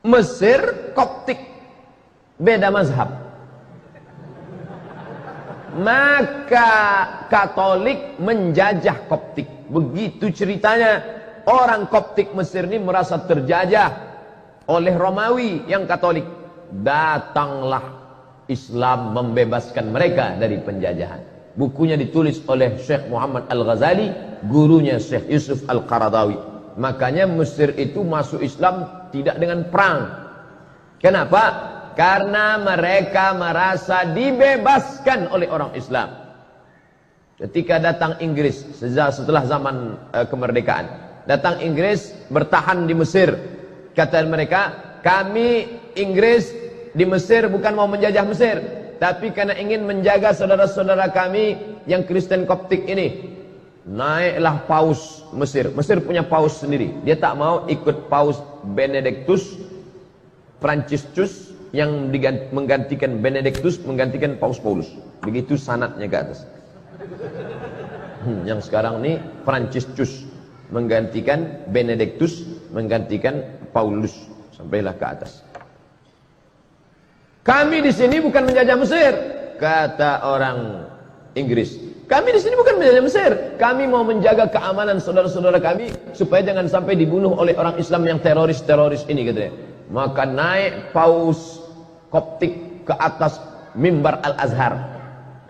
Mesir Koptik, beda mazhab. Maka Katolik menjajah Koptik. Begitu ceritanya. Orang Koptik Mesir ini merasa terjajah oleh Romawi yang Katolik. Datanglah Islam membebaskan mereka dari penjajahan. Bukunya ditulis oleh Syekh Muhammad Al-Ghazali, gurunya Syekh Yusuf Al-Qaradawi. Makanya Mesir itu masuk Islam tidak dengan perang. Kenapa? Karena mereka merasa dibebaskan oleh orang Islam. Ketika datang Inggris setelah zaman kemerdekaan, datang Inggris bertahan di Mesir. Kata mereka, kami Inggris di Mesir bukan mau menjajah Mesir, tapi karena ingin menjaga saudara-saudara kami yang Kristen Koptik ini. Naiklah paus Mesir. Mesir punya paus sendiri. Dia tak mau ikut paus Benedictus Franciscus yang menggantikan Benedictus, menggantikan paus Paulus. Begitu sanadnya ke atas. Yang sekarang ini Franciscus menggantikan Benedictus, menggantikan Paulus, sampailah ke atas. Kami di sini bukan menjajah Mesir, kata orang Inggris. Kami di sini bukan menjajah Mesir. Kami mau menjaga keamanan saudara-saudara kami supaya jangan sampai dibunuh oleh orang Islam yang teroris-teroris ini, katanya. Maka naik paus Koptik ke atas mimbar Al-Azhar.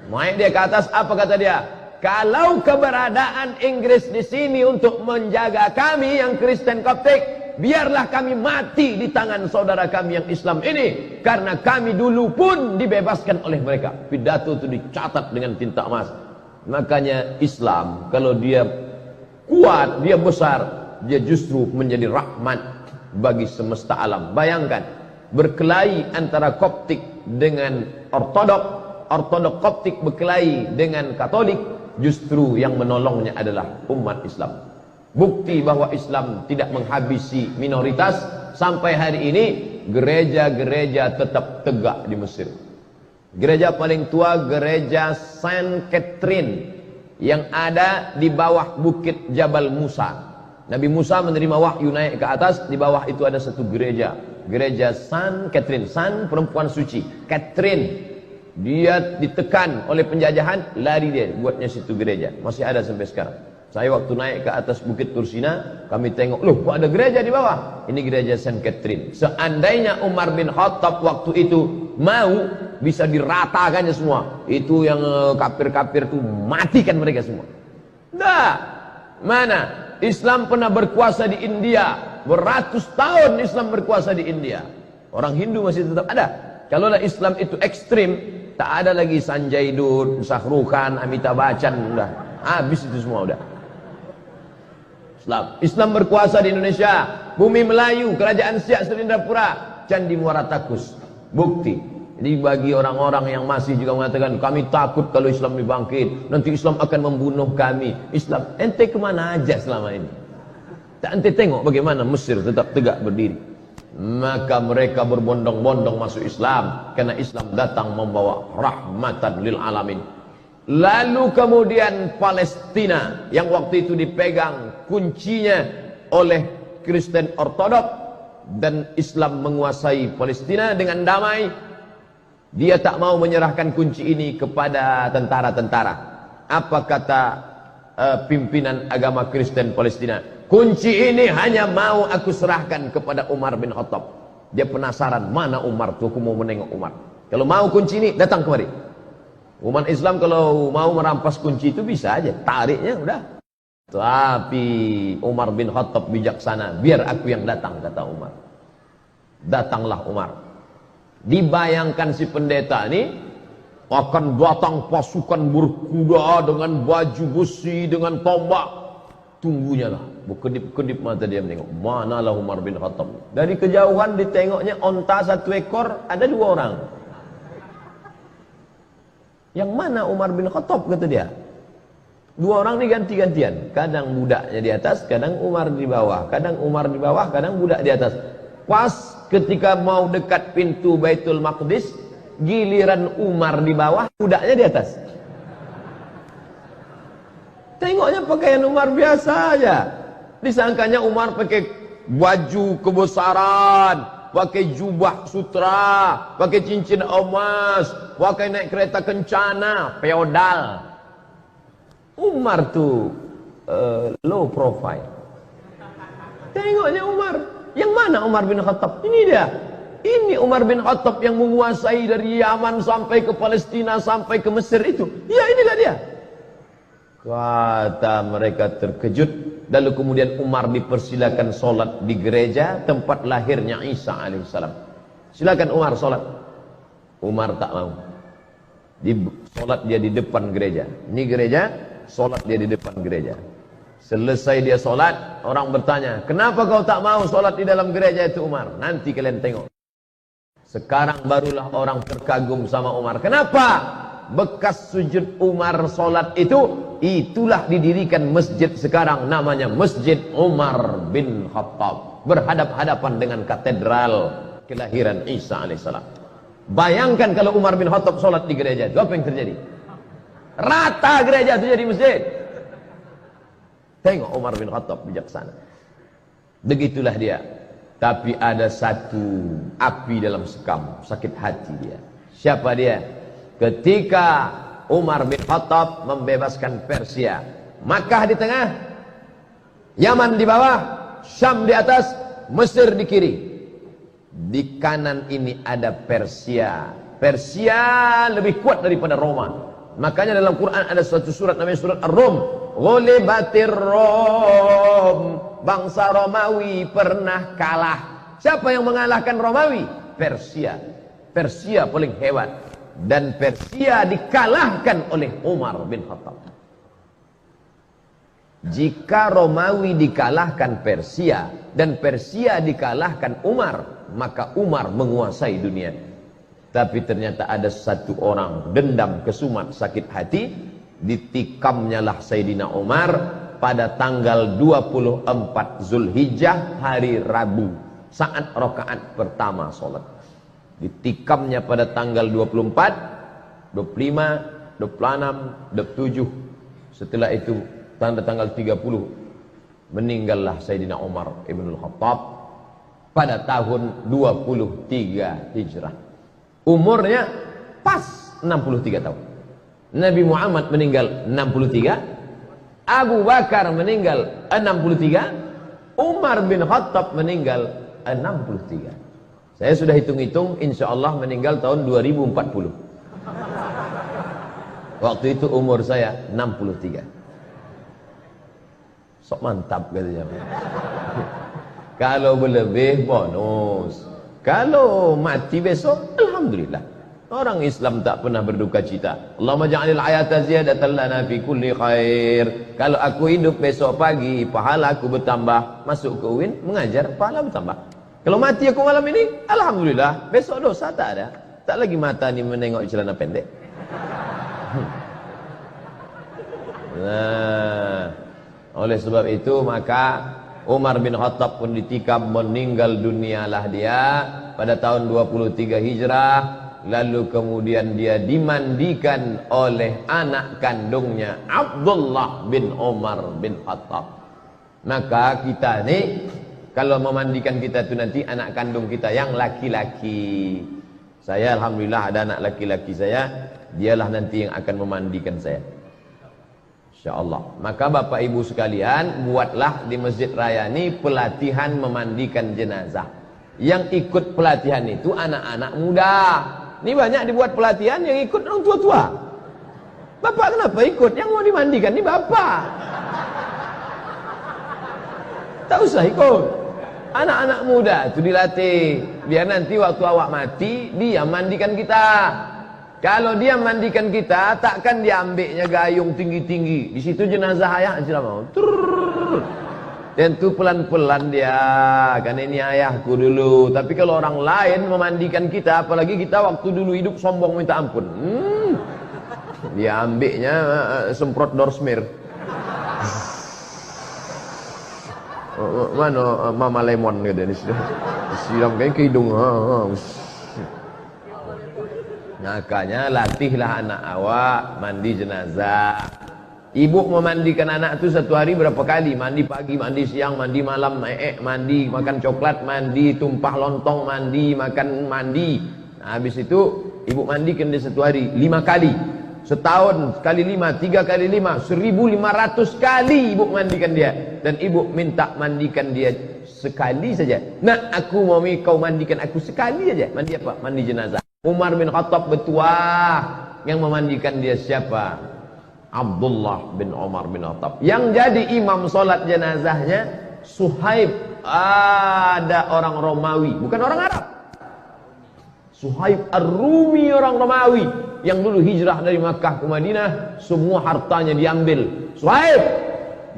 Naik dia ke atas, apa kata dia? Kalau keberadaan Inggris di sini untuk menjaga kami yang Kristen Koptik, biarlah kami mati di tangan saudara kami yang Islam ini, karena kami dulu pun dibebaskan oleh mereka. Pidato itu dicatat dengan tinta emas. Makanya Islam kalau dia kuat, dia besar, dia justru menjadi rahmat bagi semesta alam. Bayangkan berkelahi antara Koptik dengan Ortodok, Ortodok Koptik berkelahi dengan Katolik, justru yang menolongnya adalah umat Islam. Bukti bahwa Islam tidak menghabisi minoritas. Sampai hari ini gereja-gereja tetap tegak di Mesir. Gereja paling tua, gereja Saint Catherine, yang ada di bawah bukit Jabal Musa. Nabi Musa menerima wahyu naik ke atas, di bawah itu ada satu gereja, gereja Saint Catherine. Saint perempuan suci, Catherine, dia ditekan oleh penjajahan, lari dia buatnya situ gereja. Masih ada sampai sekarang. Saya waktu naik ke atas bukit Tursina, kami tengok, loh kok ada gereja di bawah? Ini gereja Saint Catherine. Seandainya Umar bin Khattab waktu itu mau, bisa diratakannya semua. Itu yang kafir-kafir itu, matikan mereka semua. Nah, mana? Islam pernah berkuasa di India. Beratus tahun Islam berkuasa di India. Orang Hindu masih tetap ada. Kalaulah Islam itu ekstrim, tak ada lagi Sanjay Dutt, Shahrukh Khan, Amitabh Bachchan, udah habis itu semua udah. Islam berkuasa di Indonesia, bumi Melayu, kerajaan Siak Serindapura, Candi Muara Takus. Bukti. Jadi bagi orang-orang yang masih juga mengatakan kami takut kalau Islam dibangkit, nanti Islam akan membunuh kami. Islam, ente kemana aja selama ini? Tak ente tengok bagaimana Mesir tetap tegak berdiri. Maka mereka berbondong-bondong masuk Islam, karena Islam datang membawa rahmatan lil alamin. Lalu kemudian Palestina yang waktu itu dipegang kuncinya oleh Kristen Ortodok, dan Islam menguasai Palestina dengan damai. Dia tak mau menyerahkan kunci ini kepada tentara-tentara. Apa kata pimpinan agama Kristen Palestina? Kunci ini hanya mau aku serahkan kepada Umar bin Khattab. Dia penasaran, mana Umar tuh, aku mau menengok Umar. Kalau mau kunci ini, datang kemari. Umat Islam kalau mau merampas kunci itu bisa aja, tariknya udah. Tapi Umar bin Khattab bijaksana, biar aku yang datang, kata Umar. Datanglah Umar. Dibayangkan si pendeta ini akan datang pasukan berkuda dengan baju besi, dengan tombak. Tunggunya lah, berkedip-kedip mata dia menengok, manalah Umar bin Khattab. Dari kejauhan ditengoknya onta satu ekor, ada dua orang. Yang mana Umar bin Khattab, kata dia. Dua orang ini ganti-gantian. Kadang budaknya di atas, kadang Umar di bawah. Kadang Umar di bawah, kadang budak di atas. Pas ketika mau dekat pintu Baitul Maqdis, giliran Umar di bawah, budaknya di atas. Tengoknya pakaian Umar biasa aja. Disangkanya Umar pakai baju kebesaran, pakai jubah sutra, pakai cincin emas, pakai naik kereta kencana, feodal. Umar tuh low profile. Tengoknya Umar. Yang mana Umar bin Khattab? Ini dia. Ini Umar bin Khattab yang menguasai dari Yaman sampai ke Palestina, sampai ke Mesir itu. Ya, inilah dia. Kata mereka terkejut. Lalu kemudian Umar dipersilakan solat di gereja tempat lahirnya Isa alaihissalam. Silakan Umar solat. Umar tak mau. Solat dia di depan gereja. Ini gereja, solat dia di depan gereja. Selesai dia solat, orang bertanya, kenapa kau tak mau solat di dalam gereja itu Umar? Nanti kalian tengok. Sekarang barulah orang terkagum sama Umar. Kenapa? Bekas sujud Umar solat itu, itulah didirikan masjid sekarang, namanya Masjid Umar bin Khattab, berhadap-hadapan dengan katedral kelahiran Isa alaihissalam. Bayangkan kalau Umar bin Khattab solat di gereja itu, apa yang terjadi? Rata gereja itu jadi masjid. Tengok Umar bin Khattab bijaksana. Begitulah dia. Tapi ada satu api dalam sekam, sakit hati dia. Siapa dia? Ketika Umar bin Khattab membebaskan Persia, Makkah di tengah, Yaman di bawah, Syam di atas, Mesir di kiri. Di kanan ini ada Persia. Persia lebih kuat daripada Roma. Makanya dalam Quran ada suatu surat namanya surat Ar-Rum. Ghulibatir Rom. Bangsa Romawi pernah kalah. Siapa yang mengalahkan Romawi? Persia. Persia paling hebat. Dan Persia dikalahkan oleh Umar bin Khattab. Jika Romawi dikalahkan Persia dan Persia dikalahkan Umar, maka Umar menguasai dunia. Tapi ternyata ada satu orang dendam, kesumat, sakit hati, ditikamnya lah Sayyidina Umar pada tanggal 24 Zulhijjah, hari Rabu, saat rakaat pertama solat. Ditikamnya pada tanggal 24, 25, 26, 27. Setelah itu tanggal 30 meninggallah Sayyidina Umar Ibnul Khattab pada tahun 23 Hijrah. Umurnya pas 63 tahun. Nabi Muhammad meninggal 63, Abu Bakar meninggal 63, Umar bin Khattab meninggal 63. Saya sudah hitung-hitung, insya Allah meninggal tahun 2040. Waktu itu umur saya 63. Sok mantap katanya. Kalau berlebih bonus. Kalau mati besok, alhamdulillah. Orang Islam tak pernah berduka cita. Allahumma ja'alil hayata ziyadatan lana fi kulli khair. Kalau aku hidup besok pagi, pahala aku bertambah. Masuk ke UIN, mengajar, pahala bertambah. Kalau mati aku malam ini, alhamdulillah. Besok dosa tak ada. Tak lagi mata ni menengok celana pendek. Nah, oleh sebab itu maka Umar bin Khattab pun ditikam, meninggal dunialah dia pada tahun 23 Hijrah. Lalu kemudian dia dimandikan oleh anak kandungnya Abdullah bin Umar bin Khattab. Maka kita ni kalau memandikan kita tu nanti anak kandung kita yang laki-laki. Saya alhamdulillah ada anak laki-laki saya, dialah nanti yang akan memandikan saya. InsyaAllah. Maka Bapak Ibu sekalian, buatlah di Masjid Raya ini pelatihan memandikan jenazah. Yang ikut pelatihan itu anak-anak muda. Ini banyak dibuat pelatihan yang ikut orang tua-tua. Bapak kenapa ikut? Yang mau dimandikan ini bapak. Tak usah ikut. Anak-anak muda itu dilatih. Biar nanti waktu awak mati, dia mandikan kita. Kalau dia mandikan kita, takkan dia ambilnya gayung tinggi-tinggi. Di situ jenazah ayah sudah mau. Tentu pelan-pelan dia, karena ini ayahku dulu. Tapi kalau orang lain memandikan kita, apalagi kita waktu dulu hidup sombong minta ampun. Dia ambilnya semprot dorsmir. Mana Mama Lemon gitu, disiram kayak ke hidung. Makanya latihlah anak awak mandi jenazah. Ibu memandikan anak itu satu hari berapa kali? Mandi pagi, mandi siang, mandi malam, mandi, makan coklat, mandi, tumpah lontong, mandi, makan, mandi. Nah, habis itu ibu mandikan dia satu hari 5 kali. Setahun kali 5, 3 kali 5, 1.500 kali ibu mandikan dia. Dan ibu minta mandikan dia sekali saja. Nah, aku mau kau mandikan aku sekali saja. Mandi apa? Mandi jenazah. Umar bin Khattab bertuah. Yang memandikan dia siapa? Abdullah bin Umar bin Khattab. Yang jadi imam solat jenazahnya Suhaib. Ada orang Romawi, bukan orang Arab. Suhaib Ar-Rumi, orang Romawi yang dulu hijrah dari Makkah ke Madinah. Semua hartanya diambil. Suhaib,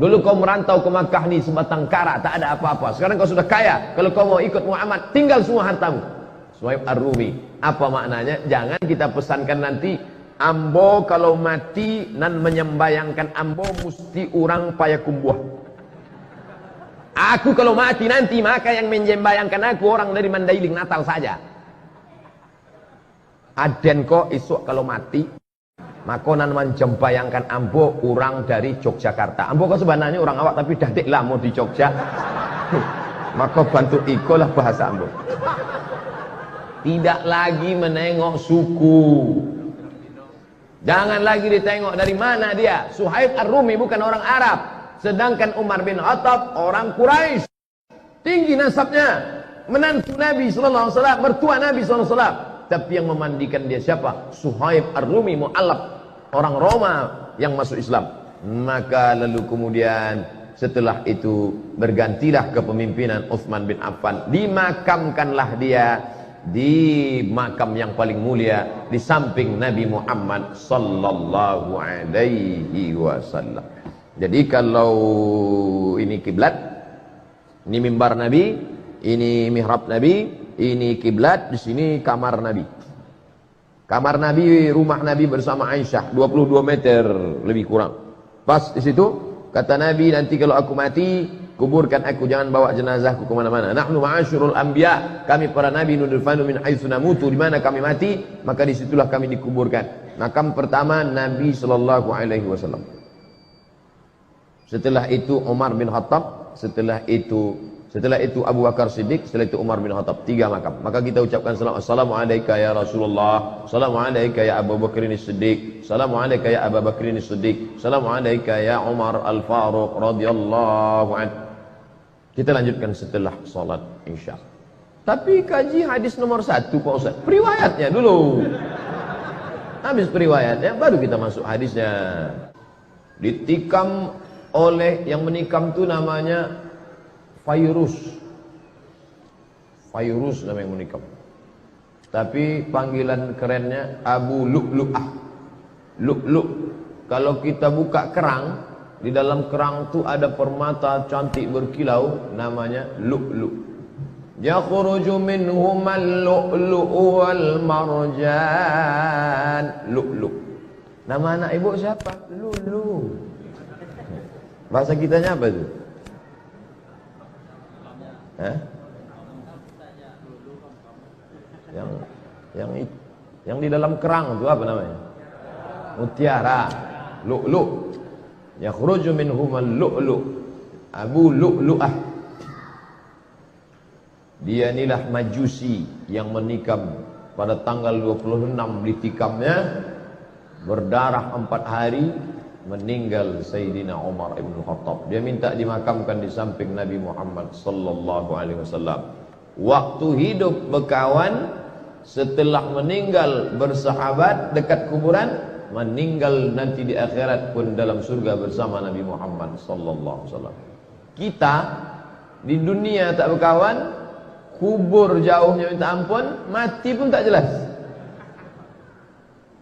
dulu kau merantau ke Makkah nih sebatang kara, tak ada apa-apa. Sekarang kau sudah kaya. Kalau kau mau ikut Muhammad, tinggal semua hartamu. Suhaib Ar-Rumi. Apa maknanya? Jangan kita pesankan nanti ambo kalau mati nan menyembayangkan ambo mesti orang payakumbuh. Aku kalau mati nanti maka yang menyembayangkan aku orang dari Mandailing Natal saja. Aden kok isuk kalau mati maka nan menyembayangkan ambo orang dari Yogyakarta. Ambo kok sebenarnya orang awak tapi dadik lama di Jogja. Maka bantu ikolah bahasa ambo. Tidak lagi menengok suku. Jangan lagi ditengok dari mana dia. Suhaib Ar-Rumi bukan orang Arab. Sedangkan Umar bin Khattab orang Quraisy. Tinggi nasabnya. Menantu Nabi SAW, mertua Nabi SAW. Tapi yang memandikan dia siapa? Suhaib Ar-Rumi mu'allaf. Orang Roma yang masuk Islam. Maka lalu kemudian setelah itu bergantilah kepemimpinan Utsman bin Affan. Dimakamkanlah dia di makam yang paling mulia di samping Nabi Muhammad sallallahu alaihi wasallam. Jadi kalau ini kiblat, ini mimbar Nabi, ini mihrab Nabi, ini kiblat, di sini kamar Nabi. Kamar Nabi, rumah Nabi bersama Aisyah 22 meter lebih kurang. Pas di situ kata Nabi, nanti kalau aku mati kuburkan aku, jangan bawa jenazahku kemana-mana. Nahnu ma'asyurul anbiya, kami para nabi nudfanu min haitsu namutu, di mana kami mati maka disitulah kami dikuburkan. Makam pertama Nabi sallallahu alaihi wasallam. Setelah itu Umar bin Khattab, setelah itu Abu Bakar Siddiq, setelah itu Umar bin Khattab. 3 makam. Maka kita ucapkan salam, assalamu alayka ya Rasulullah, assalamu alayka ya Abu Bakr Siddiq, assalamu alayka ya Abu Bakr Siddiq, assalamu alayka ya Umar Al-Faruq radhiyallahu anhu. Kita lanjutkan setelah sholat Isya. Tapi kaji hadis nomor 1 Pak Ustaz, periwayatnya dulu. Habis periwayatnya baru kita masuk hadisnya. Ditikam oleh yang menikam itu namanya Fayrus. Fayrus nama yang menikam. Tapi panggilan kerennya Abu Lu'lu'ah. Lu'lu'. Kalau kita buka kerang, di dalam kerang itu ada permata cantik berkilau, namanya lu'lu'. Yakhruju minhumal lu'lu'u wal marjan. Lu'lu'. Nama anak ibu siapa? Lulu. Bahasa kitanya apa itu? Hah? Yang di dalam kerang itu apa namanya? Mutiara. Lu'lu'. Yakhruju minhumal lu'lu'. Abu Lu'lu'ah. Dia inilah Majusi yang menikam pada tanggal 26 ditikamnya, berdarah 4 hari, meninggal Sayyidina Umar ibn Khattab. Dia minta dimakamkan di samping Nabi Muhammad sallallahu alaihi wasallam. Waktu hidup berkawan, setelah meninggal bersahabat dekat kuburan, meninggal nanti di akhirat pun dalam surga bersama Nabi Muhammad sallallahu alaihi wasallam. Kita di dunia tak berkawan, kubur jauhnya minta ampun, mati pun tak jelas.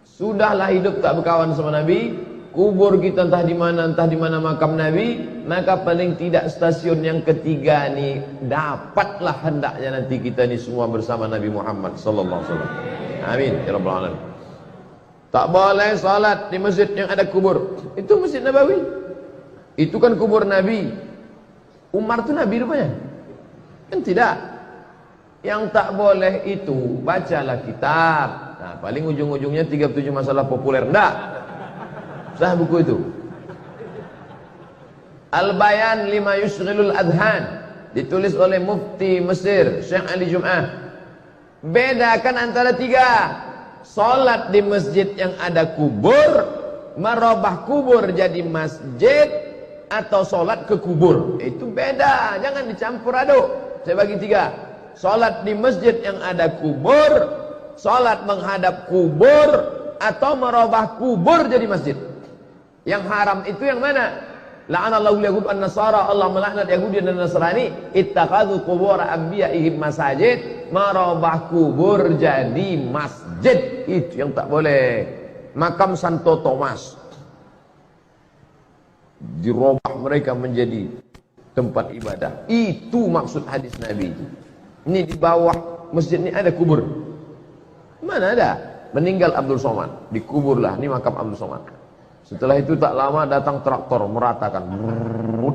Sudahlah hidup tak berkawan sama Nabi, kubur kita entah di mana makam Nabi, maka paling tidak stasiun yang ketiga ni dapatlah hendaknya nanti kita ni semua bersama Nabi Muhammad sallallahu alaihi wasallam. Amin ya rabbal alamin. Tak boleh salat di masjid yang ada kubur. Itu Masjid Nabawi. Itu kan kubur Nabi. Umar tu Nabi rupanya. Kan tidak. Yang tak boleh itu bacalah kitab. Nah, paling ujung-ujungnya 37 masalah populer. Enggak. Sah buku itu. Al-Bayan lima yushghilul adhan, ditulis oleh Mufti Mesir Syekh Ali Jum'ah. Bedakan antara tiga: salat di masjid yang ada kubur, merubah kubur jadi masjid, atau salat ke kubur. Itu beda, jangan dicampur aduk. Saya bagi tiga: salat di masjid yang ada kubur, salat menghadap kubur, atau merubah kubur jadi masjid. Yang haram itu yang mana? La'anallahu yahud an-nasara, Allah melaknat Yahudi dan Nasrani, ittakhadhu qubur anbiya'ihim masajid, merubah kubur jadi masjid. Itu yang tak boleh. Makam Santo Thomas dirubah mereka menjadi tempat ibadah. Itu maksud hadis Nabi. Ini di bawah masjid ini ada kubur. Mana ada? Meninggal Abdul Somad, dikuburlah, ini makam Abdul Somad. Setelah itu tak lama datang traktor meratakan.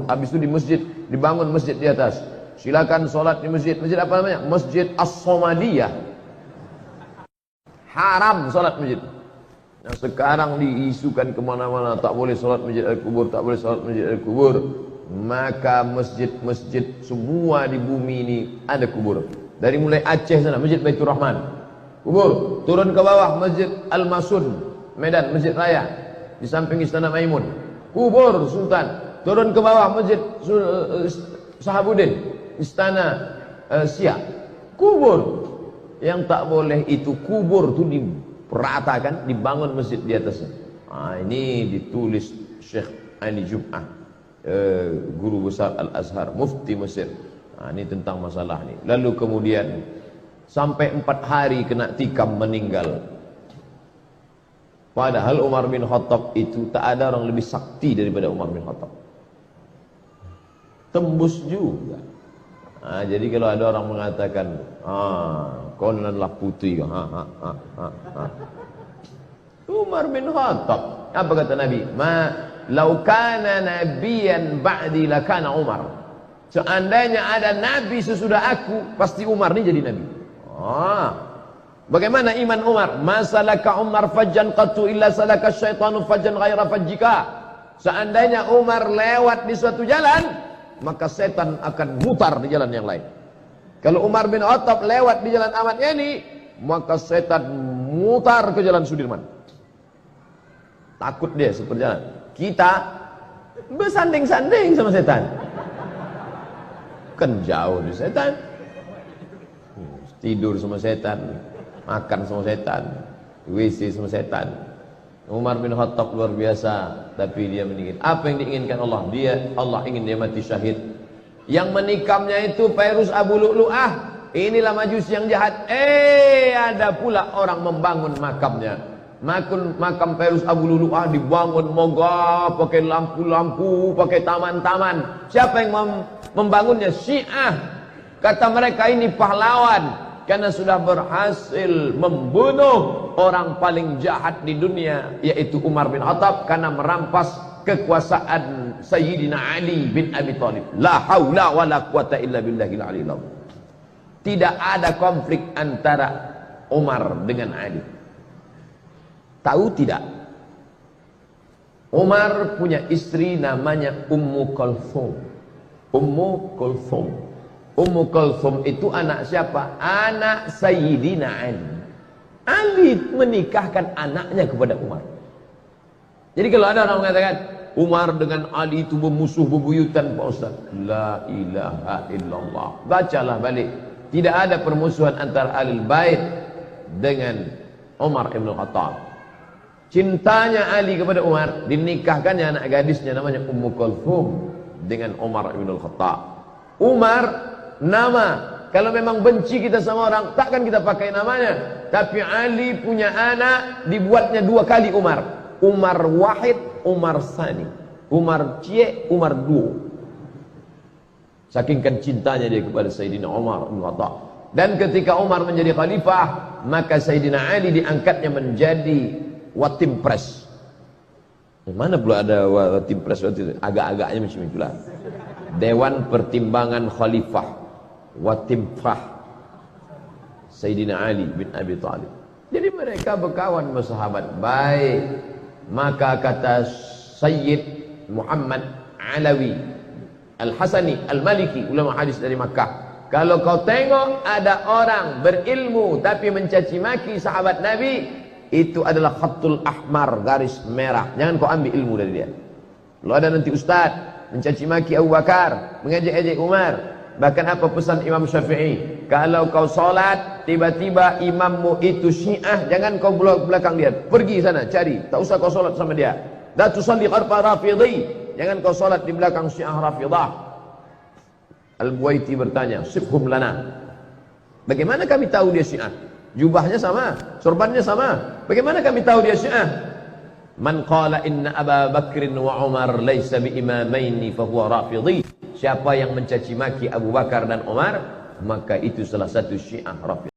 Habis itu di masjid dibangun masjid di atas. Silakan sholat di masjid. Masjid apa namanya? Masjid As-Somadiyah. Haram sholat masjid. Nah, sekarang diisukan kemana-mana, tak boleh sholat masjid al-kubur, tak boleh sholat masjid al-kubur. Maka masjid-masjid semua di bumi ini ada kubur. Dari mulai Aceh sana, Masjid Baitur Rahman, kubur. Turun ke bawah, Masjid Al-Masun, Medan, Masjid Raya, di samping Istana Maimun, kubur Sultan. Turun ke bawah, Masjid Sahabuddin, Istana Siak, kubur. Yang tak boleh itu kubur itu diperatakan, dibangun masjid di atasnya. Ini ditulis Syekh Ali Jum'ah, guru besar Al-Azhar, Mufti Mesir. Ini tentang masalah ini. Lalu kemudian sampai 4 hari kena tikam meninggal. Padahal Umar bin Khattab itu tak ada orang lebih sakti daripada Umar bin Khattab. Tembus juga. Jadi kalau ada orang mengatakan, kononlah putih, Umar bin Khattab. Apa kata Nabi? Lau kana nabiyan ba'di lakana Umar. Seandainya ada nabi sesudah aku, pasti Umar ini jadi nabi. Bagaimana iman Umar? Masalaka Umar fajjan qattu illa salaka syaitanu fajjan ghaira fajjika. Seandainya Umar lewat di suatu jalan, maka setan akan mutar di jalan yang lain. Kalau Umar bin Khattab lewat di jalan Ahmad Yani, maka setan mutar ke jalan Sudirman. Takut dia seperjalan. Kita bersanding-sanding sama setan. Kan jauh dari setan. Tidur sama setan, makan sama setan, WC sama setan. Umar bin Khattab luar biasa, tapi dia meninggal. Apa yang diinginkan Allah? Allah ingin dia mati syahid. Yang menikamnya itu Fairuz Abu Lu'lu'ah. Inilah majusi yang jahat. Ada pula orang membangun makamnya. Makam Fairuz Abu Lu'lu'ah dibangun megah, pakai lampu-lampu, pakai taman-taman. Siapa yang membangunnya? Syiah. Kata mereka ini pahlawan, karena sudah berhasil membunuh orang paling jahat di dunia, yaitu Umar bin Khattab, karena merampas kekuasaan Sayyidina Ali bin Abi Thalib. La haula wa la quwata illa billahil aliyil azim. Tidak ada konflik antara Umar dengan Ali. Tahu tidak? Umar punya istri namanya Ummu Kulthum. Ummu Kulthum. Ummu Kulthum itu anak siapa? Anak Sayyidina Ali. Ali menikahkan anaknya kepada Umar. Jadi kalau ada orang mengatakan Umar dengan Ali itu bermusuh bebuyutan, Pak Ustaz, la ilaha illallah. Bacalah balik. Tidak ada permusuhan antara Ahlul Bait dengan Umar ibn Khattab. Cintanya Ali kepada Umar, dinikahkannya anak gadisnya namanya Ummu Kulthum dengan Umar ibn Khattab. Umar nama, kalau memang benci kita sama orang, takkan kita pakai namanya. Tapi Ali punya anak, dibuatnya 2 kali Umar. Umar Wahid, Umar Sani. Umar Cie, Umar Duo. Saking kan cintanya dia kepada Sayyidina Umar bin Khattab. Dan ketika Umar menjadi khalifah, maka Sayyidina Ali diangkatnya menjadi Watim Pres. Mana pula ada Watim Pres? Agak-agaknya macam itulah. Dewan Pertimbangan Khalifah, Watimfah Sayyidina Ali bin Abi Thalib. Jadi mereka berkawan bersahabat baik. Maka kata Sayyid Muhammad Alawi, Al-Hasani, Al-Maliki, ulama hadis dari Makkah. Kalau kau tengok ada orang berilmu tapi mencaci maki sahabat Nabi, itu adalah khatul ahmar, garis merah. Jangan kau ambil ilmu dari dia. Kalau ada nanti ustaz mencaci maki Abu Bakar, mengejek-ejek Umar, bahkan apa pesan Imam Syafi'i, kalau kau solat tiba-tiba imammu itu Syiah, jangan kau belakang dia, pergi sana cari, tak usah kau solat sama dia. La tusalli khalfa rafidhi, jangan kau solat di belakang Syiah Rafidah. Al-Buaiti bertanya, sifhum lana, bagaimana kami tahu dia Syiah? Jubahnya sama, sorbannya sama, bagaimana kami tahu dia Syiah? Man qala inna Aba Bakrin wa Umar laysa bi imamaini fahuwa rafidhi. Siapa yang mencaci maki Abu Bakar dan Umar, maka itu salah satu Syiah Rafidhi.